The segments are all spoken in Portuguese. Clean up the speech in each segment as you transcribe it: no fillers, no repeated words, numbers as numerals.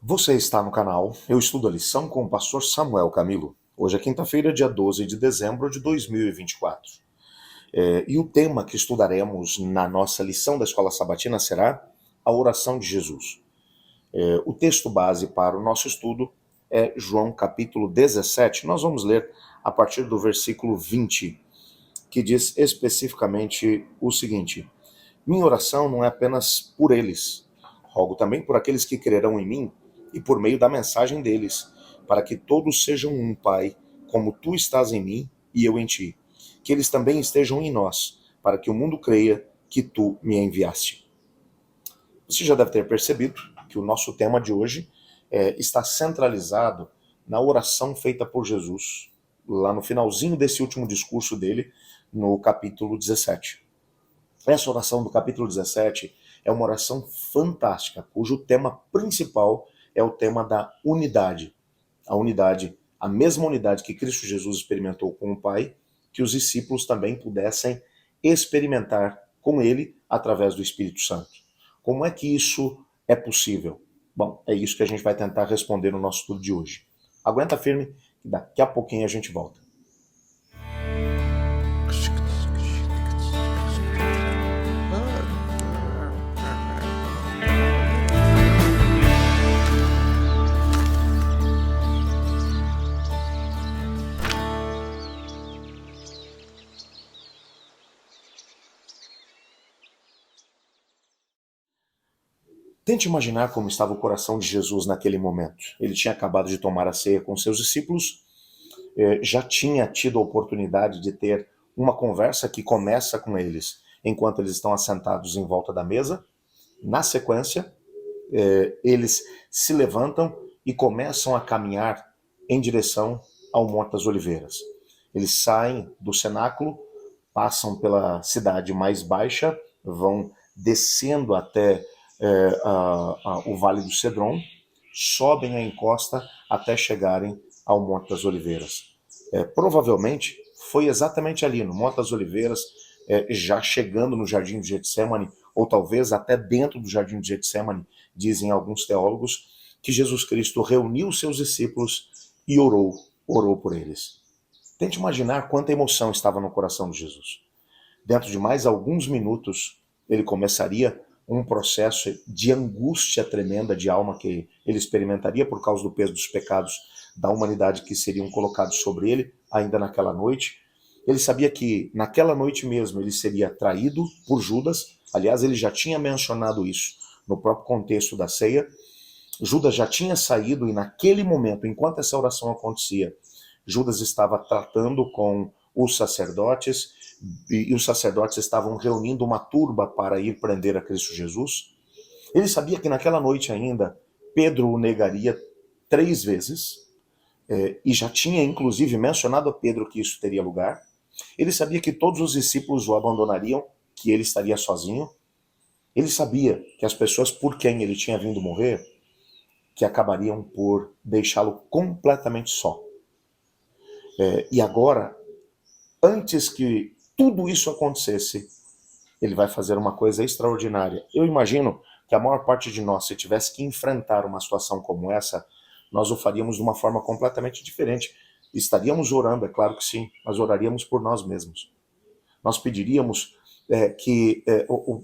Você está no canal Eu Estudo a Lição com o pastor Samuel Camilo. Hoje é quinta-feira, dia 12 de dezembro de 2024. E o tema que estudaremos na nossa lição da Escola Sabatina será a oração de Jesus. O texto base para o nosso estudo é João capítulo 17. Nós vamos ler a partir do versículo 20, que diz especificamente o seguinte: Minha oração não é apenas por eles, rogo também por aqueles que crerão em mim e por meio da mensagem deles, para que todos sejam um, Pai, como tu estás em mim e eu em ti. Que eles também estejam em nós, para que o mundo creia que tu me enviaste. Você já deve ter percebido que o nosso tema de hoje está centralizado na oração feita por Jesus, lá no finalzinho desse último discurso dele, no capítulo 17. Essa oração do capítulo 17 é uma oração fantástica, cujo tema principal é o tema da unidade. A unidade, a mesma unidade que Cristo Jesus experimentou com o Pai, que os discípulos também pudessem experimentar com ele através do Espírito Santo. Como é que isso é possível? Bom, é isso que a gente vai tentar responder no nosso estudo de hoje. Aguenta firme, que daqui a pouquinho a gente volta. Tente imaginar como estava o coração de Jesus naquele momento. Ele tinha acabado de tomar a ceia com seus discípulos, já tinha tido a oportunidade de ter uma conversa que começa com eles enquanto eles estão assentados em volta da mesa. Na sequência, eles se levantam e começam a caminhar em direção ao Monte das Oliveiras. Eles saem do cenáculo, passam pela cidade mais baixa, vão descendo até o Vale do Cedron, sobem a encosta até chegarem ao Monte das Oliveiras. Provavelmente foi exatamente ali, no Monte das Oliveiras, já chegando no Jardim de Getsemane, ou talvez até dentro do Jardim de Getsemane, dizem alguns teólogos, que Jesus Cristo reuniu seus discípulos e orou por eles. Tente imaginar quanta emoção estava no coração de Jesus. Dentro de mais alguns minutos, ele começaria um processo de angústia tremenda de alma que ele experimentaria por causa do peso dos pecados da humanidade que seriam colocados sobre ele ainda naquela noite. Ele sabia que naquela noite mesmo ele seria traído por Judas. Aliás, ele já tinha mencionado isso no próprio contexto da ceia. Judas já tinha saído e naquele momento, enquanto essa oração acontecia, Judas estava tratando com os sacerdotes e os sacerdotes estavam reunindo uma turba para ir prender a Cristo Jesus. Ele sabia que naquela noite ainda Pedro o negaria 3 vezes, e já tinha inclusive mencionado a Pedro que isso teria lugar. Ele sabia que todos os discípulos o abandonariam, que ele estaria sozinho. Ele sabia que as pessoas por quem ele tinha vindo morrer, que acabariam por deixá-lo completamente só. E agora, antes que tudo isso acontecesse, ele vai fazer uma coisa extraordinária. Eu imagino que a maior parte de nós, se tivesse que enfrentar uma situação como essa, nós o faríamos de uma forma completamente diferente. Estaríamos orando, é claro que sim, mas oraríamos por nós mesmos. Nós pediríamos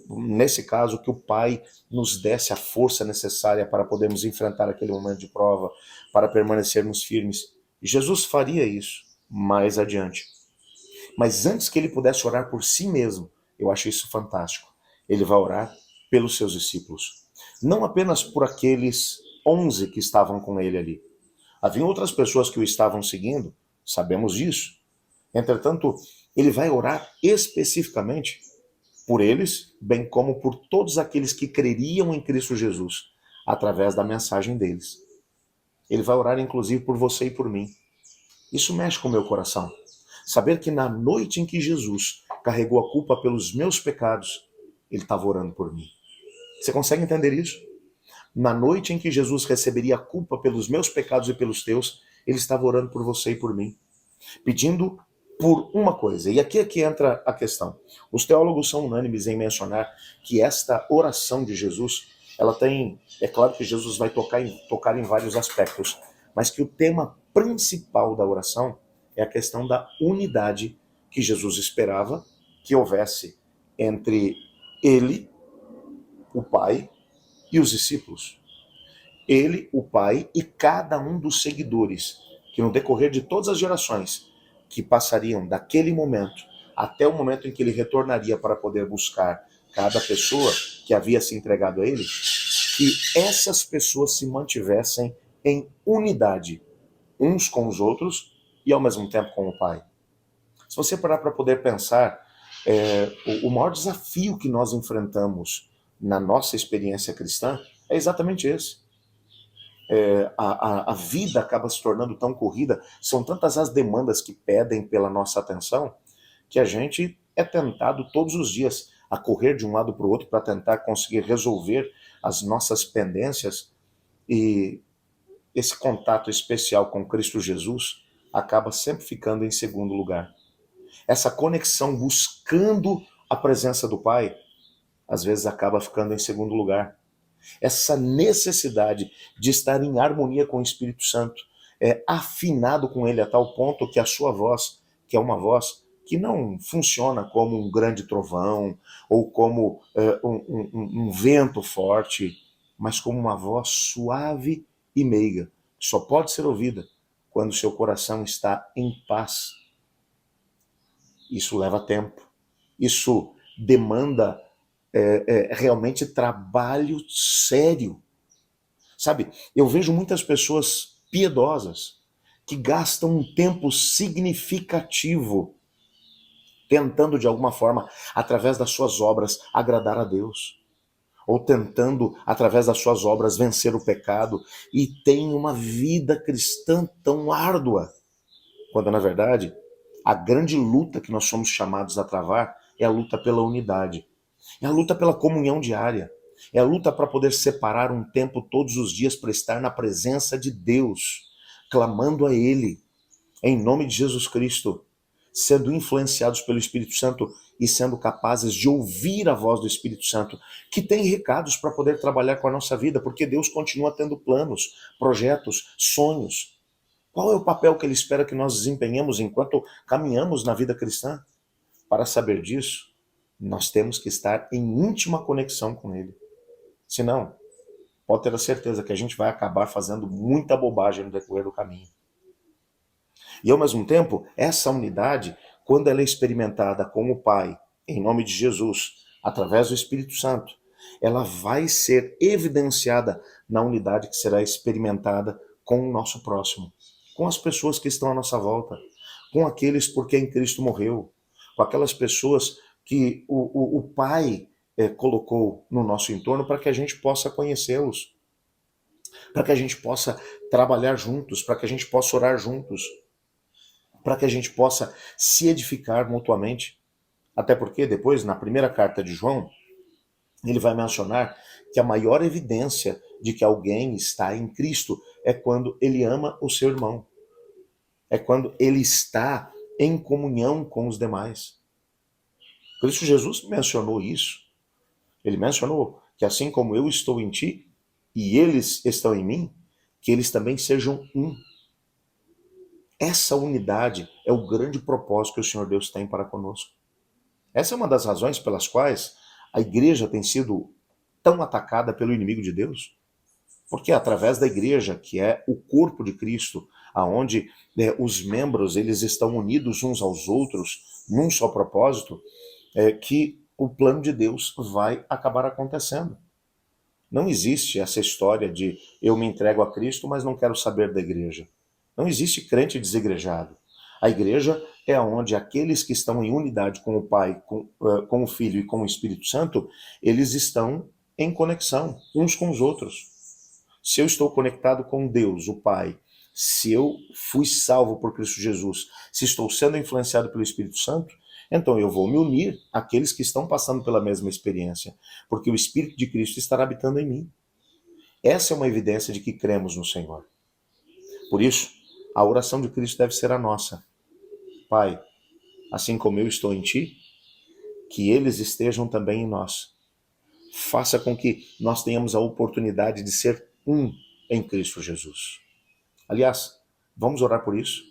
nesse caso, que o Pai nos desse a força necessária para podermos enfrentar aquele momento de prova, para permanecermos firmes. E Jesus faria isso mais adiante. Mas antes que ele pudesse orar por si mesmo, eu acho isso fantástico. Ele vai orar pelos seus discípulos. Não apenas por aqueles 11 que estavam com ele ali. Havia outras pessoas que o estavam seguindo, sabemos disso. Entretanto, ele vai orar especificamente por eles, bem como por todos aqueles que creriam em Cristo Jesus, através da mensagem deles. Ele vai orar inclusive por você e por mim. Isso mexe com o meu coração. Saber que na noite em que Jesus carregou a culpa pelos meus pecados, ele estava orando por mim. Você consegue entender isso? Na noite em que Jesus receberia a culpa pelos meus pecados e pelos teus, ele estava orando por você e por mim, pedindo por uma coisa. E aqui é que entra a questão. Os teólogos são unânimes em mencionar que esta oração de Jesus ela tem, é claro que Jesus vai tocar em vários aspectos, mas que o tema principal da oração é a questão da unidade que Jesus esperava que houvesse entre ele, o Pai, e os discípulos. Ele, o Pai e cada um dos seguidores, que no decorrer de todas as gerações que passariam daquele momento até o momento em que ele retornaria para poder buscar cada pessoa que havia se entregado a ele, que essas pessoas se mantivessem em unidade, uns com os outros e ao mesmo tempo com o Pai. Se você parar para poder pensar, o maior desafio que nós enfrentamos na nossa experiência cristã é exatamente esse. A vida acaba se tornando tão corrida, são tantas as demandas que pedem pela nossa atenção, que a gente é tentado todos os dias a correr de um lado para o outro para tentar conseguir resolver as nossas pendências, e esse contato especial com Cristo Jesus acaba sempre ficando em segundo lugar. Essa conexão buscando a presença do Pai, às vezes acaba ficando em segundo lugar. Essa necessidade de estar em harmonia com o Espírito Santo, afinado com ele a tal ponto que a sua voz, que é uma voz que não funciona como um grande trovão ou como um vento forte, mas como uma voz suave e meiga, que só pode ser ouvida quando seu coração está em paz. Isso leva tempo, isso demanda realmente trabalho sério. Sabe, eu vejo muitas pessoas piedosas que gastam um tempo significativo tentando de alguma forma, através das suas obras, agradar a Deus, ou tentando, através das suas obras, vencer o pecado, e tem uma vida cristã tão árdua, quando na verdade a grande luta que nós somos chamados a travar é a luta pela unidade. É a luta pela comunhão diária. É a luta para poder separar um tempo todos os dias para estar na presença de Deus, clamando a Ele, em nome de Jesus Cristo, sendo influenciados pelo Espírito Santo e sendo capazes de ouvir a voz do Espírito Santo, que tem recados para poder trabalhar com a nossa vida, porque Deus continua tendo planos, projetos, sonhos. Qual é o papel que Ele espera que nós desempenhemos enquanto caminhamos na vida cristã? Para saber disso, nós temos que estar em íntima conexão com Ele. Senão, pode ter a certeza que a gente vai acabar fazendo muita bobagem no decorrer do caminho. E ao mesmo tempo, essa unidade, quando ela é experimentada com o Pai, em nome de Jesus, através do Espírito Santo, ela vai ser evidenciada na unidade que será experimentada com o nosso próximo, com as pessoas que estão à nossa volta, com aqueles por quem Cristo morreu, com aquelas pessoas que o Pai colocou no nosso entorno para que a gente possa conhecê-los, para que a gente possa trabalhar juntos, para que a gente possa orar juntos, para que a gente possa se edificar mutuamente. Até porque depois, na primeira carta de João, ele vai mencionar que a maior evidência de que alguém está em Cristo é quando ele ama o seu irmão. É quando ele está em comunhão com os demais. Cristo Jesus mencionou isso. Ele mencionou que assim como eu estou em ti e eles estão em mim, que eles também sejam um. Essa unidade é o grande propósito que o Senhor Deus tem para conosco. Essa é uma das razões pelas quais a igreja tem sido tão atacada pelo inimigo de Deus. Porque é através da igreja, que é o corpo de Cristo, aonde os membros eles estão unidos uns aos outros num só propósito, que o plano de Deus vai acabar acontecendo. Não existe essa história de eu me entrego a Cristo, mas não quero saber da igreja. Não existe crente desigrejado. A igreja é onde aqueles que estão em unidade com o Pai, com o Filho e com o Espírito Santo, eles estão em conexão uns com os outros. Se eu estou conectado com Deus, o Pai, se eu fui salvo por Cristo Jesus, se estou sendo influenciado pelo Espírito Santo, então eu vou me unir àqueles que estão passando pela mesma experiência, porque o Espírito de Cristo estará habitando em mim. Essa é uma evidência de que cremos no Senhor. Por isso, a oração de Cristo deve ser a nossa. Pai, assim como eu estou em ti, que eles estejam também em nós. Faça com que nós tenhamos a oportunidade de ser um em Cristo Jesus. Aliás, vamos orar por isso?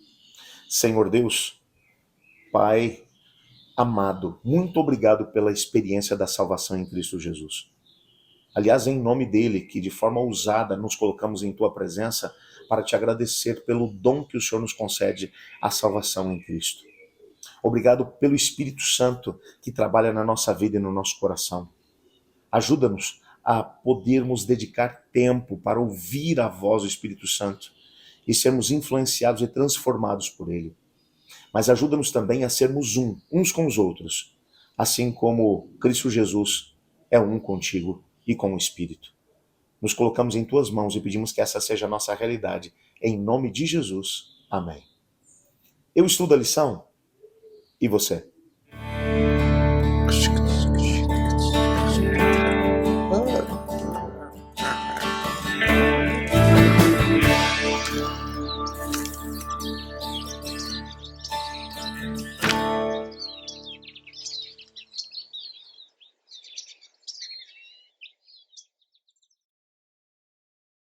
Senhor Deus, Pai amado, muito obrigado pela experiência da salvação em Cristo Jesus. Aliás, é em nome dele que de forma ousada nos colocamos em tua presença para te agradecer pelo dom que o Senhor nos concede, a salvação em Cristo. Obrigado pelo Espírito Santo que trabalha na nossa vida e no nosso coração. Ajuda-nos a podermos dedicar tempo para ouvir a voz do Espírito Santo e sermos influenciados e transformados por ele. Mas ajuda-nos também a sermos uns com os outros, assim como Cristo Jesus é um contigo e com o Espírito. Nos colocamos em tuas mãos e pedimos que essa seja a nossa realidade. Em nome de Jesus. Amém. Eu estudo a lição e você?